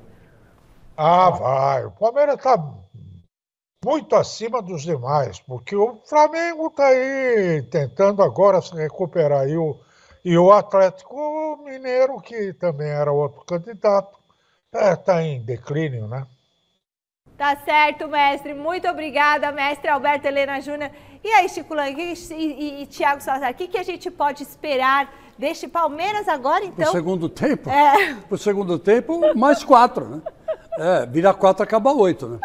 Ah, vai. O Palmeiras está muito acima dos demais, porque o Flamengo está aí tentando agora se recuperar. E o Atlético Mineiro, que também era outro candidato, está em declínio, né? Tá certo, mestre. Muito obrigada, mestre Alberto Helena Júnior. E aí, Chico Lang e Thiago Salazar, o que a gente pode esperar deste Palmeiras agora, então? Pro segundo tempo? Pro segundo tempo, mais 4, né? Virar 4, acaba 8, né?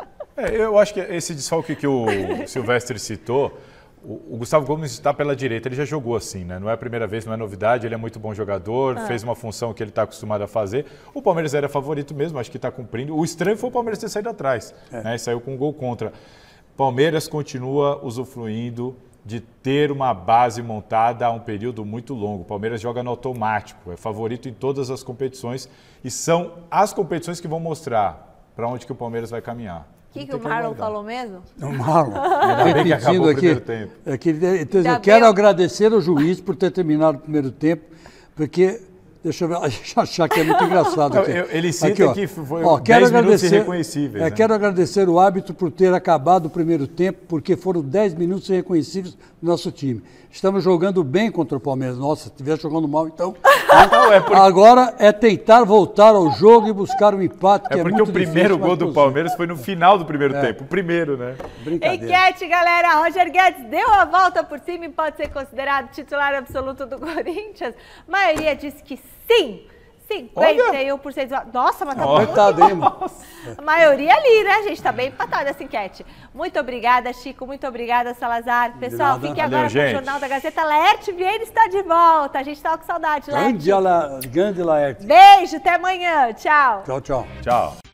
Eu acho que esse desfalque que o Silvestre citou, O Gustavo Gomes está pela direita, ele já jogou assim, né? Não é a primeira vez, não é novidade, ele é muito bom jogador, fez uma função que ele está acostumado a fazer. O Palmeiras era favorito mesmo, acho que está cumprindo. O estranho foi o Palmeiras ter saído atrás, né? E saiu com um gol contra. Palmeiras continua usufruindo de ter uma base montada há um período muito longo. O Palmeiras joga no automático, é favorito em todas as competições e são as competições que vão mostrar para onde que o Palmeiras vai caminhar. O que o Marlon falou mesmo? O Marlon, repetindo aqui, então, eu quero agradecer ao juiz por ter terminado o primeiro tempo, porque, deixa eu achar que é muito engraçado. Não, ele cita que foi 10 minutos irreconhecíveis. Né? Quero agradecer o árbitro por ter acabado o primeiro tempo, porque foram 10 minutos irreconhecíveis do nosso time. Estamos jogando bem contra o Palmeiras. Nossa, se estiver jogando mal, então... Agora é tentar voltar ao jogo e buscar um empate, que é muito difícil. Porque o primeiro gol do Palmeiras foi no final do primeiro tempo. O primeiro, né? Brincadeira. Enquete, galera. Roger Guedes deu a volta por cima e pode ser considerado titular absoluto do Corinthians? A maioria disse que sim. 51%. Nossa, mas tá muito. A maioria ali, né, gente? Tá bem empatada essa enquete. Muito obrigada, Chico. Muito obrigada, Salazar. Pessoal, fique agora com o Jornal da Gazeta. Laerte Vieira está de volta. A gente tava com saudade, Laerte. Grande Laerte. Beijo, até amanhã. Tchau. Tchau, tchau. Tchau.